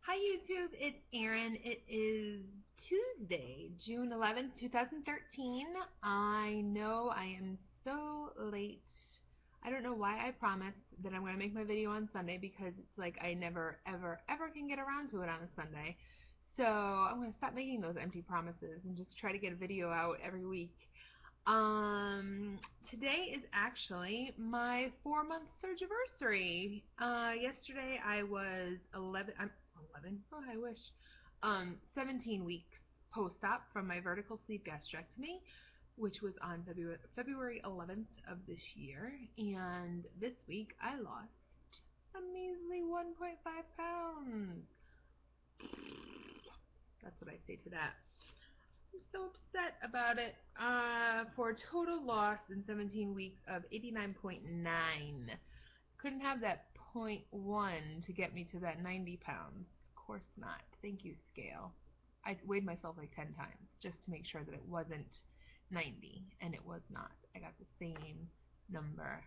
Hi YouTube, it's Erin. It is Tuesday, June 11th, 2013. I know I am so late. I don't know why I promised that I'm going to make my video on Sunday because it's like I never, ever, ever can get around to it on a Sunday. So I'm going to stop making those empty promises and just try to get a video out every week. Today is actually my 4-month surgiversary. Yesterday I was 11, oh, I wish, 17 weeks post-op from my vertical sleeve gastrectomy, which was on February 11th of this year. And this week I lost a measly 1.5 pounds. That's what I say to that. I'm so upset about it. For a total loss in 17 weeks of 89.9. Couldn't have that 0.1 to get me to that 90 pounds. Of course not. Thank you, scale. I weighed myself like 10 times just to make sure that it wasn't 90, and it was not. I got the same number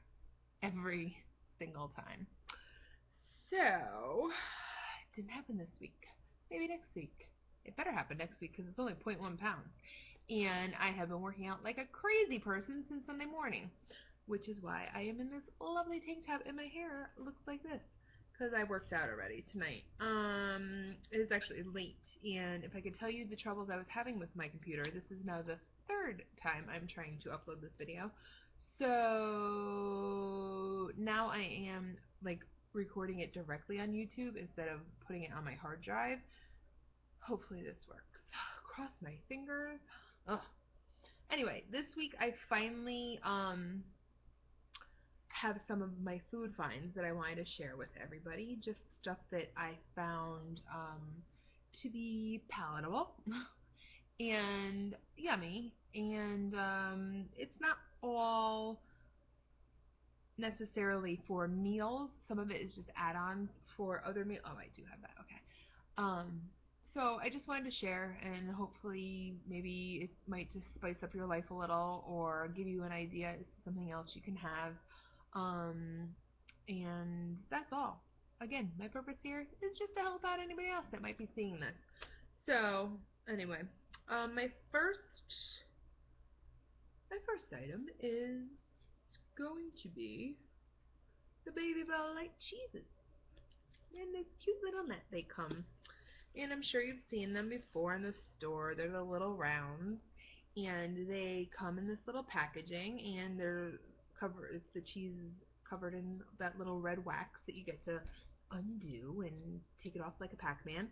every single time. So, it didn't happen this week. Maybe next week. It better happen next week because it's only 0.1 pounds. And I have been working out like a crazy person since Sunday morning, which is why I am in this lovely tank top and my hair looks like this because I worked out already tonight. It is actually late, and if I could tell you the troubles I was having with my computer, this is now the third time I'm trying to upload this video. So now I am like recording it directly on YouTube instead of putting it on my hard drive. Hopefully this works. Cross my fingers. Ugh. Anyway, this week I finally have some of my food finds that I wanted to share with everybody. Just stuff that I found to be palatable and yummy. And it's not all necessarily for meals. Some of it is just add-ons for other meals. Oh, I do have that. Okay. So I just wanted to share, and hopefully maybe it might just spice up your life a little or give you an idea as to something else you can have. And that's all. Again, my purpose here is just to help out anybody else that might be seeing this. So anyway, my first item is going to be the Baby Bell Light cheeses. And this cute little net they come. And I'm sure you've seen them before in the store. They're the little rounds, and they come in this little packaging, and they're covered. The cheese is covered in that little red wax that you get to undo and take it off like a Pac-Man.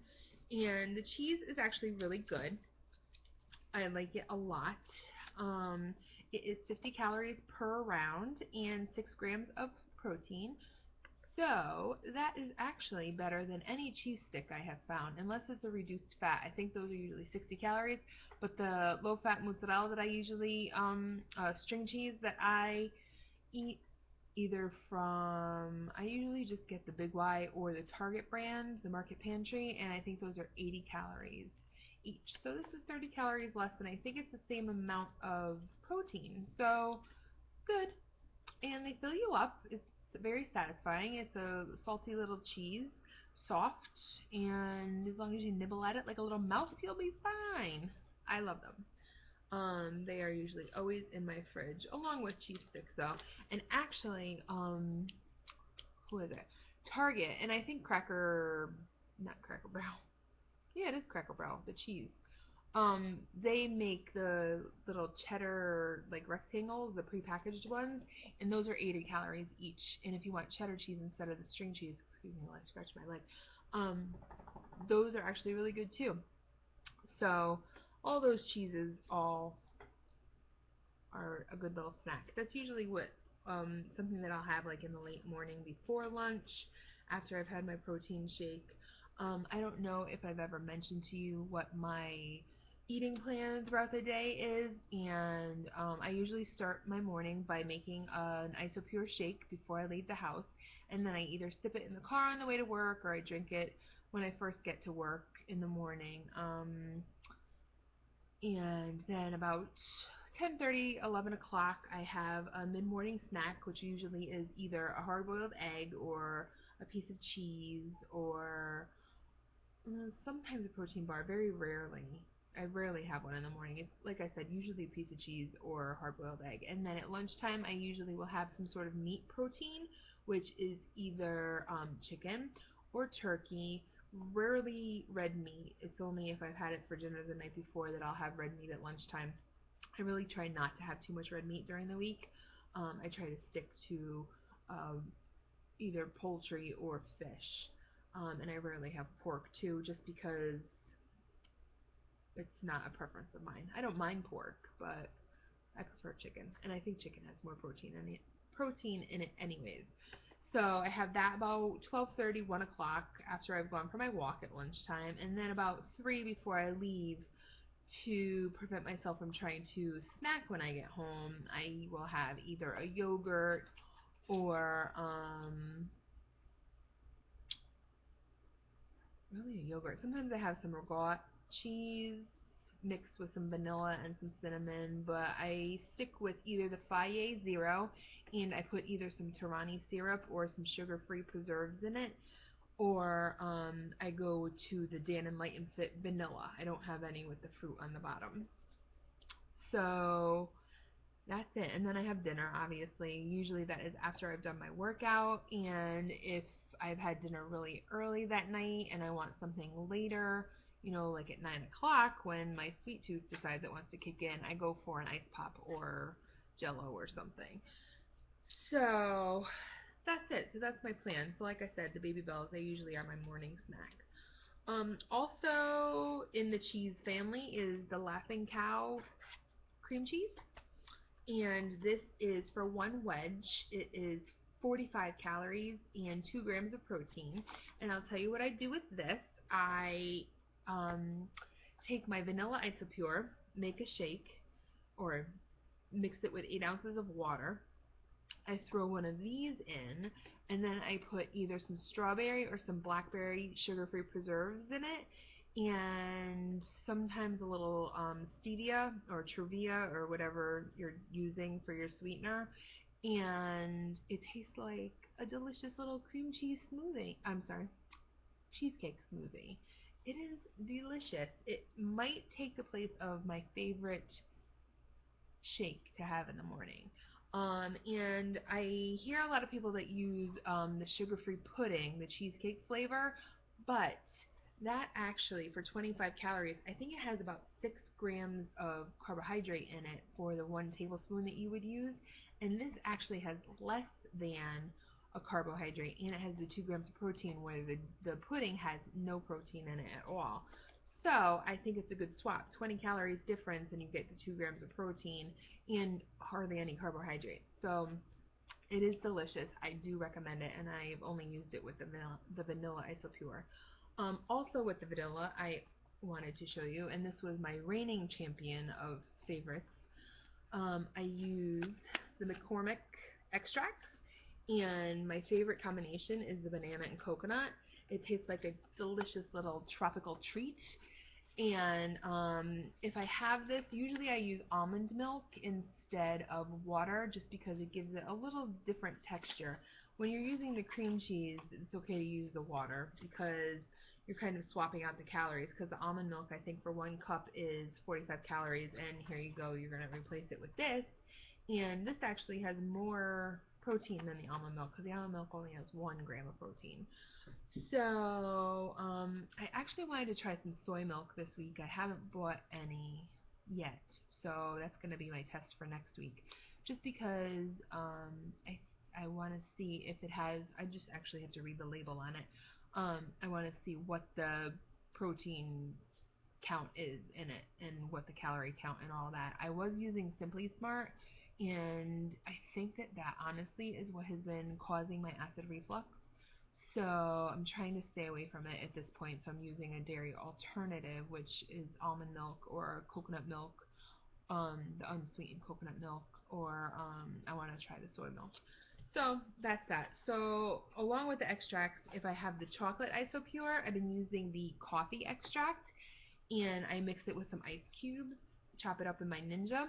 And the cheese is actually really good. I like it a lot. It is 50 calories per round and 6 grams of protein. So that is actually better than any cheese stick I have found, unless it's a reduced fat. I think those are usually 60 calories, but the low-fat mozzarella that I usually, string cheese that I eat either from, I usually just get the Big Y or the Target brand, the Market Pantry, and I think those are 80 calories each. So this is 30 calories less, and I think it's the same amount of protein. So good. And they fill you up. It's very satisfying. It's a salty little cheese, soft, and as long as you nibble at it like a little mouse, you'll be fine. I love them. They are usually always in my fridge, along with cheese sticks though. And actually, who is it? Target, and I think not Cracker Barrel. Yeah, it is Cracker Barrel, the cheese. They make the little cheddar like rectangles, the prepackaged ones, and those are 80 calories each. And if you want cheddar cheese instead of the string cheese, excuse me while I scratch my leg, those are actually really good too. So all those cheeses all are a good little snack. That's usually what something that I'll have like in the late morning before lunch, after I've had my protein shake. I don't know if I've ever mentioned to you what my eating plan throughout the day is, and I usually start my morning by making an isopure shake before I leave the house, and then I either sip it in the car on the way to work or I drink it when I first get to work in the morning. And then about 10:30, 11 o'clock, I have a mid-morning snack, which usually is either a hard-boiled egg or a piece of cheese or times a protein bar, very rarely. I rarely have one in the morning. It's, like I said, usually a piece of cheese or a hard-boiled egg. And then at lunchtime, I usually will have some sort of meat protein, which is either chicken or turkey, rarely red meat. It's only if I've had it for dinner the night before that I'll have red meat at lunchtime. I really try not to have too much red meat during the week. I try to stick to either poultry or fish. And I rarely have pork too, just because it's not a preference of mine. I don't mind pork, but I prefer chicken, and I think chicken has more protein in it anyways. So I have that about 12:30, 1 o'clock after I've gone for my walk at lunchtime, and then about 3 before I leave to prevent myself from trying to snack when I get home. I will have either a yogurt or really a yogurt. Sometimes I have some regatta cheese mixed with some vanilla and some cinnamon, but I stick with either the Faye Zero, and I put either some Torani syrup or some sugar-free preserves in it, or I go to the Dan and Light and Fit vanilla. I don't have any with the fruit on the bottom. So that's it. And then I have dinner, obviously. Usually that is after I've done my workout, and if I've had dinner really early that night and I want something later, you know, like at 9 o'clock when my sweet tooth decides it wants to kick in, I go for an ice pop or Jello or something. So that's it. So that's my plan. So like I said, the Baby Bells, they usually are my morning snack. Also in the cheese family is the Laughing Cow cream cheese. And this is for one wedge. It is 45 calories and 2 grams of protein. And I'll tell you what I do with this. I take my vanilla isopure, make a shake, or mix it with 8 ounces of water. I throw one of these in, and then I put either some strawberry or some blackberry sugar-free preserves in it, and sometimes a little stevia or Truvia or whatever you're using for your sweetener, and it tastes like a delicious little cream cheese smoothie. I'm sorry, cheesecake smoothie. It is delicious. It might take the place of my favorite shake to have in the morning. And I hear a lot of people that use the sugar-free pudding, the cheesecake flavor, but that actually, for 25 calories, I think it has about 6 grams of carbohydrate in it for the 1 tablespoon that you would use, and this actually has less than a carbohydrate, and it has the 2 grams of protein, where the pudding has no protein in it at all. So I think it's a good swap. 20 calories difference, and you get the 2 grams of protein and hardly any carbohydrate. So it is delicious. I do recommend it, and I've only used it with the vanilla isopure. Also with the vanilla, I wanted to show you, and this was my reigning champion of favorites. I used the McCormick Extract, and my favorite combination is the banana and coconut. It tastes like a delicious little tropical treat. And if I have this, usually I use almond milk instead of water, just because it gives it a little different texture. When you're using the cream cheese, it's okay to use the water because you're kind of swapping out the calories, because the almond milk, I think, for 1 cup is 45 calories, and here you go, you're going to replace it with this. And this actually has more protein than the almond milk, because the almond milk only has 1 gram of protein. So, I actually wanted to try some soy milk this week. I haven't bought any yet, so that's going to be my test for next week. Just because I want to see if it has, I just actually have to read the label on it. I want to see what the protein count is in it and what the calorie count and all that. I was using Simply Smart, and I think that honestly is what has been causing my acid reflux. So I'm trying to stay away from it at this point. So I'm using a dairy alternative, which is almond milk or coconut milk, the unsweetened coconut milk, or I want to try the soy milk. So that's that. So along with the extracts, if I have the chocolate isopure, I've been using the coffee extract, and I mix it with some ice cubes, chop it up in my Ninja,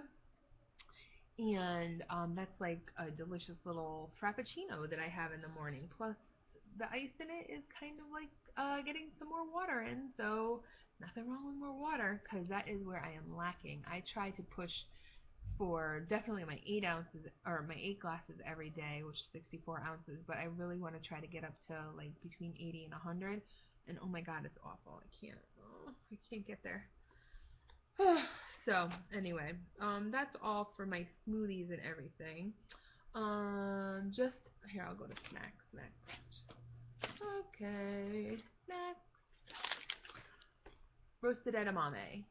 and that's like a delicious little frappuccino that I have in the morning. Plus the ice in it is kind of like getting some more water in, so nothing wrong with more water, because that is where I am lacking. I try to push for definitely my 8 ounces or my 8 glasses every day, which is 64 ounces, but I really want to try to get up to like between 80 and 100, and oh my god, it's awful. I can't get there. So anyway, that's all for my smoothies and everything. Just here, I'll go to snacks next. Okay, snacks. Roasted edamame,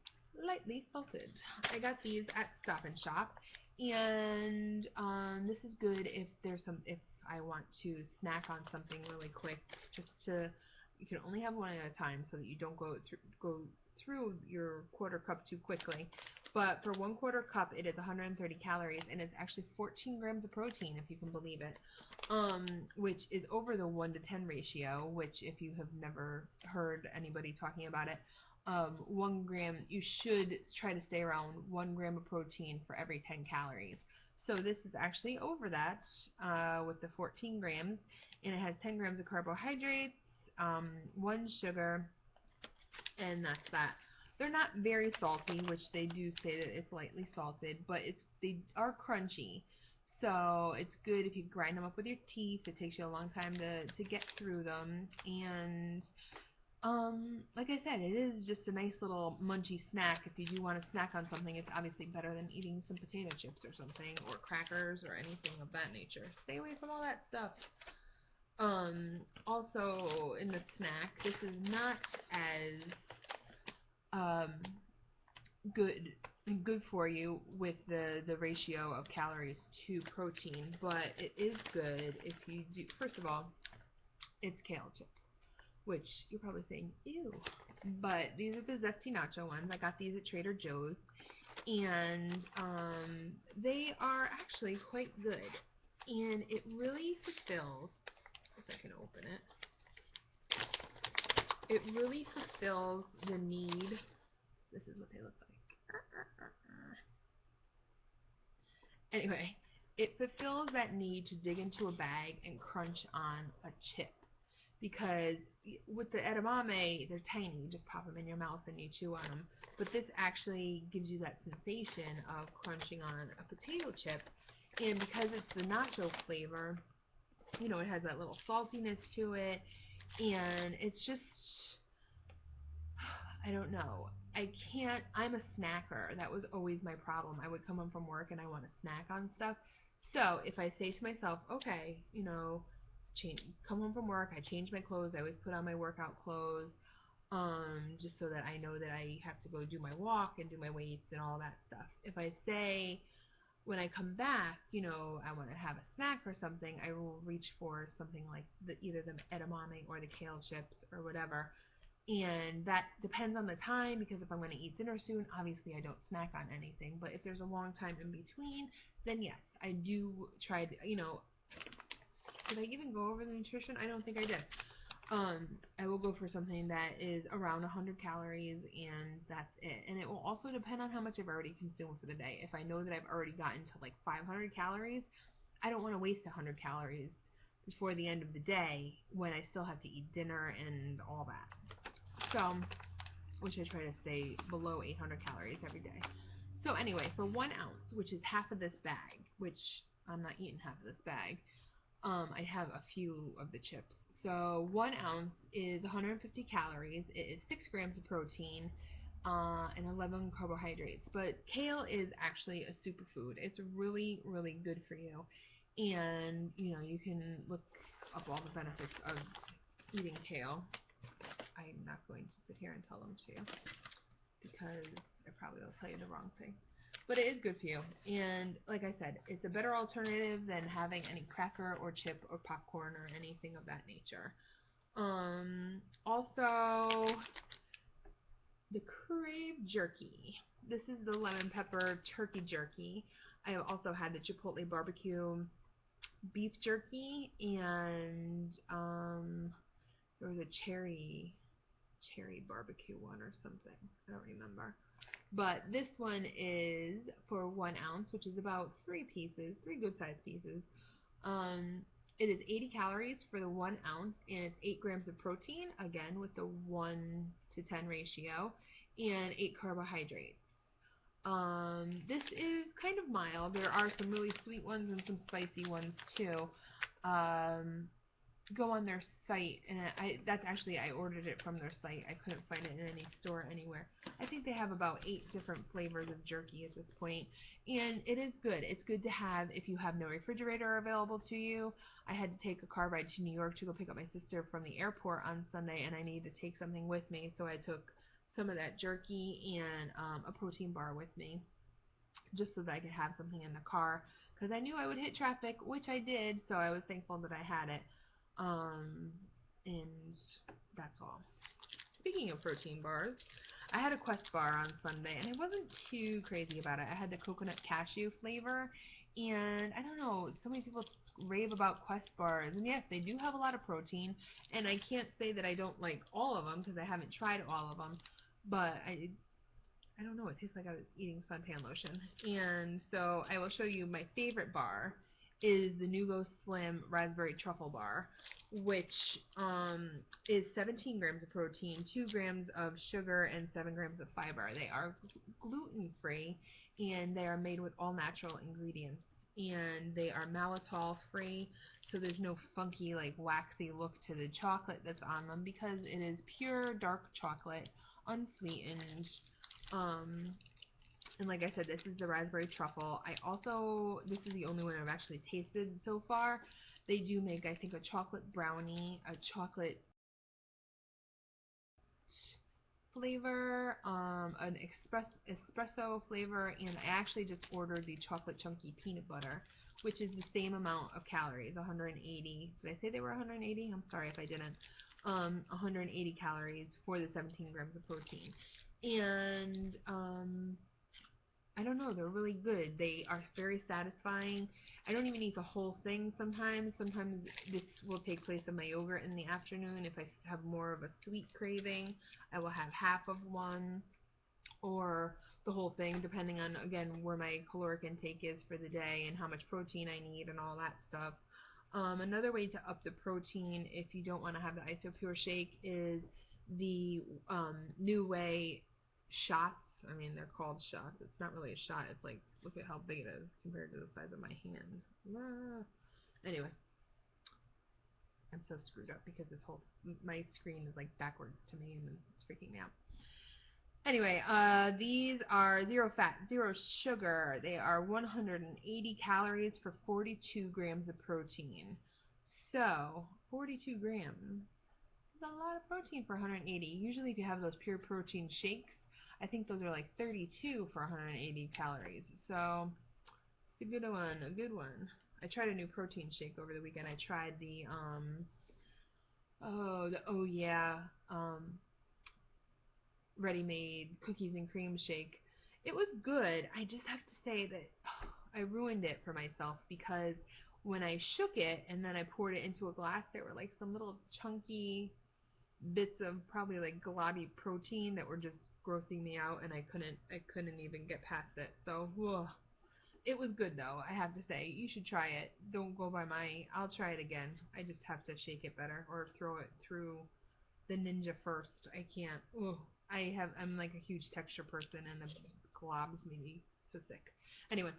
lightly salted. I got these at Stop and Shop, and this is good if I want to snack on something really quick, just to, you can only have one at a time so that you don't go through your quarter cup too quickly. But for 1/4 cup, it is 130 calories, and it's actually 14 grams of protein, if you can believe it. Which is over the 1 to 10 ratio, which if you have never heard anybody talking about it, 1 gram, you should try to stay around 1 gram of protein for every 10 calories. So this is actually over that with the 14 grams, and it has 10 grams of carbohydrates, 1 sugar, and that's that. They're not very salty, which they do say that it's lightly salted, but they are crunchy. So it's good if you grind them up with your teeth. It takes you a long time to get through them. And like I said, it is just a nice little munchy snack. If you do want to snack on something, it's obviously better than eating some potato chips or something, or crackers or anything of that nature. Stay away from all that stuff. Also in the snack, this is not as good for you with the ratio of calories to protein, but it is good if you do. First of all, it's kale chips, which you're probably saying, ew. But these are the zesty nacho ones. I got these at Trader Joe's, and they are actually quite good. And it really fulfills, if I can open it, it really fulfills the need. This is what they look like. Anyway, it fulfills that need to dig into a bag and crunch on a chip. Because with the edamame, they're tiny. You just pop them in your mouth and you chew on them. But this actually gives you that sensation of crunching on a potato chip. And because it's the nacho flavor, you know, it has that little saltiness to it. And it's just, I don't know. I'm a snacker. That was always my problem. I would come home from work and I want to snack on stuff. So if I say to myself, okay, you know, come home from work, I change my clothes, I always put on my workout clothes, just so that I know that I have to go do my walk and do my weights and all that stuff. If I say, when I come back, you know, I want to have a snack or something, I will reach for something like either the edamame or the kale chips or whatever. And that depends on the time, because if I'm going to eat dinner soon, obviously I don't snack on anything. But if there's a long time in between, then yes, I do try to, you know, did I even go over the nutrition? I don't think I did. I will go for something that is around 100 calories, and that's it. And it will also depend on how much I've already consumed for the day. If I know that I've already gotten to like 500 calories, I don't want to waste 100 calories before the end of the day when I still have to eat dinner and all that. So, which I try to stay below 800 calories every day. So anyway, for 1 ounce, which is half of this bag, which I'm not eating half of this bag, I have a few of the chips. So 1 ounce is 150 calories. It is 6 grams of protein and 11 carbohydrates. But kale is actually a superfood. It's really, really good for you. And, you know, you can look up all the benefits of eating kale. I'm not going to sit here and tell them to you, because I probably will tell you the wrong thing. But it is good for you. And like I said, it's a better alternative than having any cracker or chip or popcorn or anything of that nature. Also, the Crave Jerky. This is the lemon pepper turkey jerky. I have also had the chipotle barbecue beef jerky, and there was a cherry barbecue one or something. I don't remember. But this one is for 1 ounce, which is about 3 pieces, 3 good sized pieces. It is 80 calories for the 1 ounce, and it's 8 grams of protein, again with the 1 to 10 ratio, and 8 carbohydrates. This is kind of mild. There are some really sweet ones and some spicy ones too. Go on their site, and I ordered it from their site. I couldn't find it in any store anywhere. I think they have about 8 different flavors of jerky at this point, and it is good. It's good to have if you have no refrigerator available to you. I had to take a car ride to New York to go pick up my sister from the airport on Sunday, and I needed to take something with me, so I took some of that jerky and a protein bar with me, just so that I could have something in the car, because I knew I would hit traffic, which I did, so I was thankful that I had it. And that's all. Speaking of protein bars, I had a Quest bar on Sunday, and I wasn't too crazy about it. I had the coconut cashew flavor, and I don't know, so many people rave about Quest bars, and yes, they do have a lot of protein, and I can't say that I don't like all of them, because I haven't tried all of them, but I don't know, it tastes like I was eating suntan lotion. And so I will show you my favorite bar is the Nugo Slim Raspberry Truffle Bar, which is 17 grams of protein, 2 grams of sugar, and 7 grams of fiber. They are gluten-free, and they are made with all natural ingredients. And they are maltitol free, so there's no funky, like, waxy look to the chocolate that's on them, because it is pure dark chocolate, unsweetened. And like I said, this is the raspberry truffle. This is the only one I've actually tasted so far. They do make, I think, a chocolate brownie, a chocolate flavor, an espresso flavor, and I actually just ordered the chocolate chunky peanut butter, which is the same amount of calories, 180. Did I say they were 180? I'm sorry if I didn't. 180 calories for the 17 grams of protein. And I don't know, they're really good. They are very satisfying. I don't even eat the whole thing sometimes. Sometimes this will take place in my yogurt in the afternoon. If I have more of a sweet craving, I will have half of one or the whole thing, depending on, again, where my caloric intake is for the day and how much protein I need and all that stuff. Another way to up the protein if you don't want to have the IsoPure shake is the New Way shots. I mean, they're called shots. It's not really a shot. It's like, look at how big it is compared to the size of my hand. Anyway, I'm so screwed up because my screen is like backwards to me and it's freaking me out. Anyway, these are zero fat, zero sugar. They are 180 calories for 42 grams of protein. So, 42 grams is a lot of protein for 180. Usually if you have those pure protein shakes, I think those are like 32 for 180 calories. So, it's a good one, a good one. I tried a new protein shake over the weekend. I tried the, ready-made cookies and cream shake. It was good. I just have to say that I ruined it for myself because when I shook it and then I poured it into a glass, there were like some little chunky bits of probably like globby protein that were just grossing me out, and I couldn't even get past it. So, ugh. It was good though, I have to say. You should try it. Don't go by I'll try it again. I just have to shake it better or throw it through the Ninja first. I can't. Ugh. I'm like a huge texture person, and the globs made me so sick. Anyway,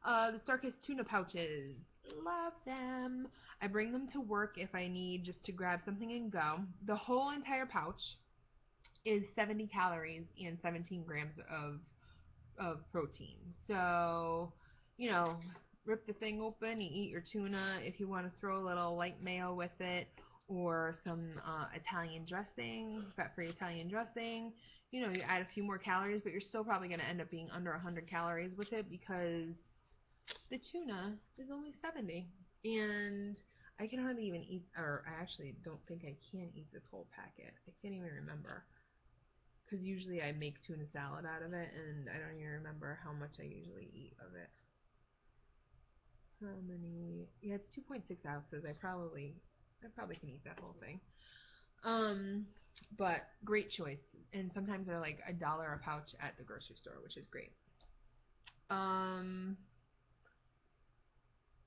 the Starkist tuna pouches. Love them. I bring them to work if I need just to grab something and go. The whole entire pouch is 70 calories and 17 grams of protein. So, rip the thing open, you eat your tuna. If you want to throw a little light mayo with it, or some Italian dressing, fat-free Italian dressing, you add a few more calories, but you're still probably going to end up being under 100 calories with it because the tuna is only 70. And I can hardly even eat, or I actually don't think I can eat this whole packet. I can't even remember. Because usually I make tuna salad out of it, and I don't even remember how much I usually eat of it. How many? Yeah, it's 2.6 ounces. I probably can eat that whole thing. But great choice. And sometimes they're like $1 a pouch at the grocery store, which is great.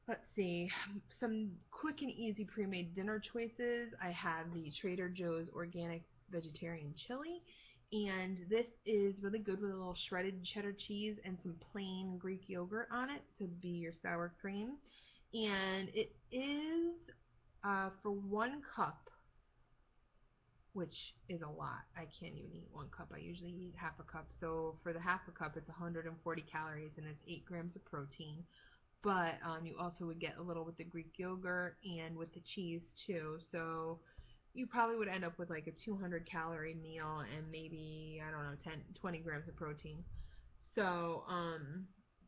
Let's see, some quick and easy pre-made dinner choices. I have the Trader Joe's organic vegetarian chili, and this is really good with a little shredded cheddar cheese and some plain Greek yogurt on it to be your sour cream. And it is for 1 cup, which is a lot. I can't even eat 1 cup. I usually eat half a cup. So for the half a cup, it's 140 calories and it's 8 grams of protein. But you also would get a little with the Greek yogurt and with the cheese too. So you probably would end up with like a 200 calorie meal and maybe, I don't know, 10, 20 grams of protein. So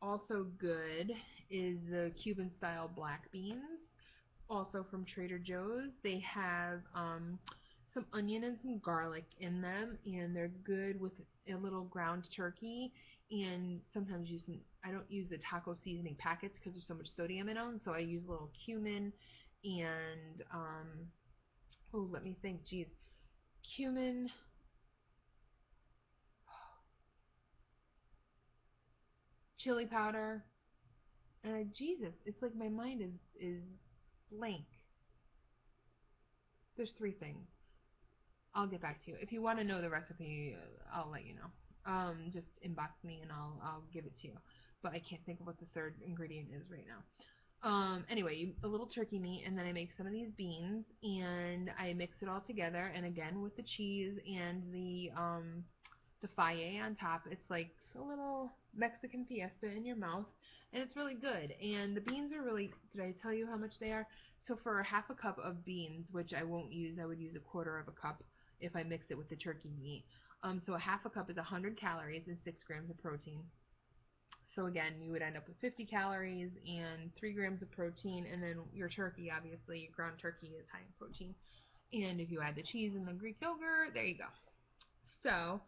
also good is the Cuban style black beans, also from Trader Joe's. They have some onion and some garlic in them, and they're good with a little ground turkey. And sometimes use some, I don't use the taco seasoning packets because there's so much sodium in them, so I use a little cumin and oh, let me think, geez, cumin, chili powder, and Jesus, it's like my mind is blank. There's 3 things. I'll get back to you. If you want to know the recipe, I'll let you know. Just inbox me and I'll give it to you. But I can't think of what the third ingredient is right now. Anyway, a little turkey meat, and then I make some of these beans, and I mix it all together, and again with the cheese and the faye on top. It's like a little Mexican fiesta in your mouth, and it's really good. And the beans are really, did I tell you how much they are? So for half a cup of beans, which I won't use, I would use a quarter of a cup if I mix it with the turkey meat. So a half a cup is 100 calories and 6 grams of protein. So again, you would end up with 50 calories and 3 grams of protein, and then your turkey, obviously, your ground turkey is high in protein. And if you add the cheese and the Greek yogurt, there you go. So,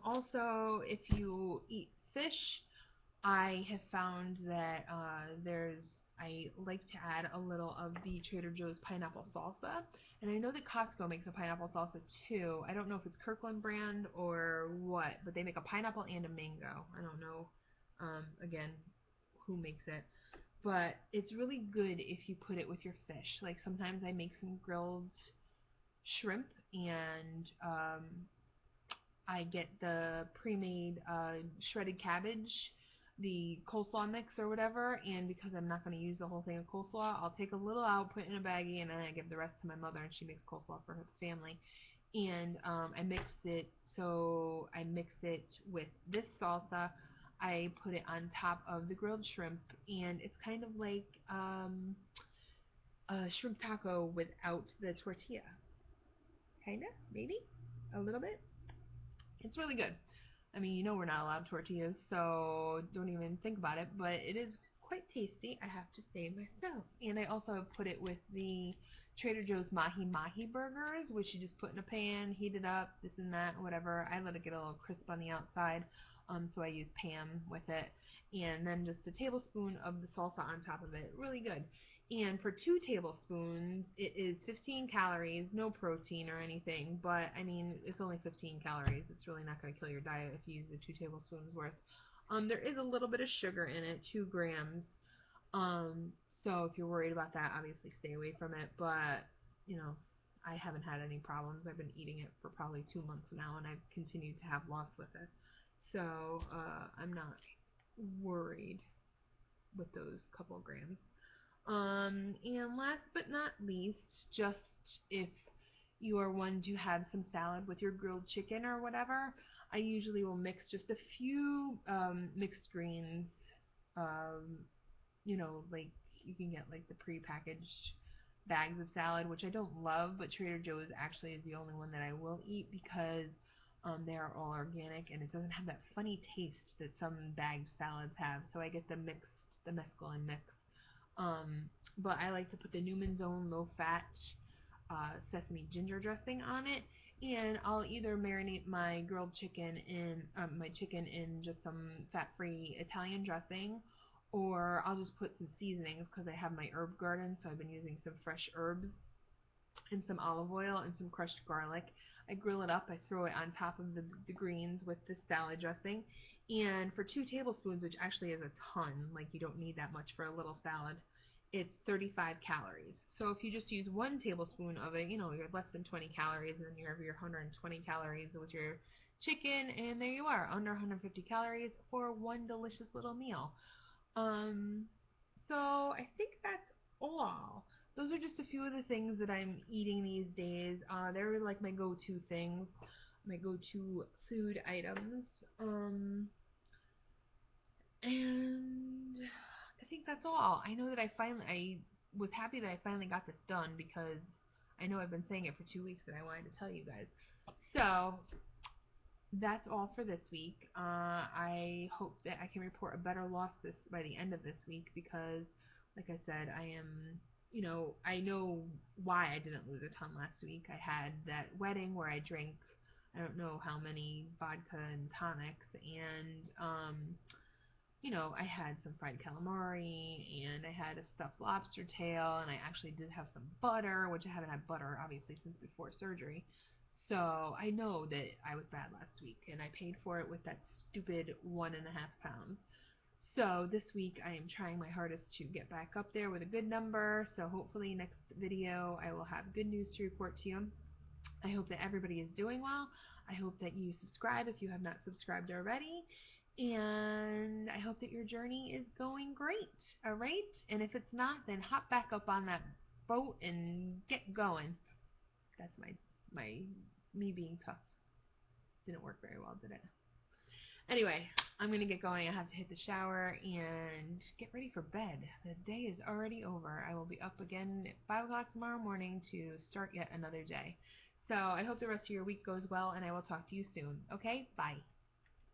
also, if you eat fish, I have found that I like to add a little of the Trader Joe's pineapple salsa. And I know that Costco makes a pineapple salsa too. I don't know if it's Kirkland brand or what, but they make a pineapple and a mango. I don't know, again, who makes it. But it's really good if you put it with your fish. Like sometimes I make some grilled shrimp and I get the pre-made shredded cabbage, the coleslaw mix or whatever, and because I'm not going to use the whole thing of coleslaw, I'll take a little out, put it in a baggie, and then I give the rest to my mother, and she makes coleslaw for her family. And I mix it, so I mix it with this salsa. I put it on top of the grilled shrimp, and it's kind of like a shrimp taco without the tortilla. Kinda, maybe, a little bit. It's really good. I mean, you know we're not allowed tortillas, so don't even think about it, but it is quite tasty, I have to say myself. And I also have put it with the Trader Joe's Mahi Mahi burgers, which you just put in a pan, heat it up, this and that, whatever. I let it get a little crisp on the outside, so I use Pam with it. And then just a tablespoon of the salsa on top of it. Really good. And for 2 tablespoons, it is 15 calories, no protein or anything, but I mean, it's only 15 calories. It's really not going to kill your diet if you use the 2 tablespoons worth. There is a little bit of sugar in it, 2 grams. Um, so if you're worried about that, obviously stay away from it, but, you know, I haven't had any problems. I've been eating it for probably 2 months now, and I've continued to have loss with it. So, I'm not worried with those couple of grams. And last but not least, just if you are one to have some salad with your grilled chicken or whatever, I usually will mix just a few mixed greens. Um, you know, like you can get like the pre-packaged bags of salad, which I don't love, but Trader Joe's actually is the only one that I will eat because they are all organic and it doesn't have that funny taste that some bagged salads have. So I get the mesclun mix. Um, but I like to put the Newman's Own low-fat sesame ginger dressing on it, and I'll either marinate my grilled chicken in my chicken in just some fat-free Italian dressing, or I'll just put some seasonings because I have my herb garden, so I've been using some fresh herbs and some olive oil and some crushed garlic. I grill it up, I throw it on top of the greens with the salad dressing, and for 2 tablespoons, which actually is a ton, like you don't need that much for a little salad, it's 35 calories. So if you just use 1 tablespoon of it, you're less than 20 calories, and then you have your 120 calories with your chicken, and there you are, under 150 calories for one delicious little meal. Um, so I think that's all. Those are just a few of the things that I'm eating these days. They're like my go-to things, my go-to food items. And I think that's all. I know that I was happy that I finally got this done, because I know I've been saying it for 2 weeks and I wanted to tell you guys. So that's all for this week. I hope that I can report a better loss by the end of this week, because, like I said, I know why I didn't lose a ton last week. I had that wedding where I drank, I don't know how many vodka and tonics, and I had some fried calamari, and I had a stuffed lobster tail, and I actually did have some butter, which I haven't had butter, obviously, since before surgery. So I know that I was bad last week, and I paid for it with that stupid 1.5 pounds. So this week I am trying my hardest to get back up there with a good number, so hopefully next video I will have good news to report to you. I hope that everybody is doing well. I hope that you subscribe if you have not subscribed already. And I hope that your journey is going great. Alright? And if it's not, then hop back up on that boat and get going. That's my me being tough. Didn't work very well, did it? Anyway, I'm going to get going. I have to hit the shower and get ready for bed. The day is already over. I will be up again at 5 o'clock tomorrow morning to start yet another day. So I hope the rest of your week goes well, and I will talk to you soon. Okay? Bye.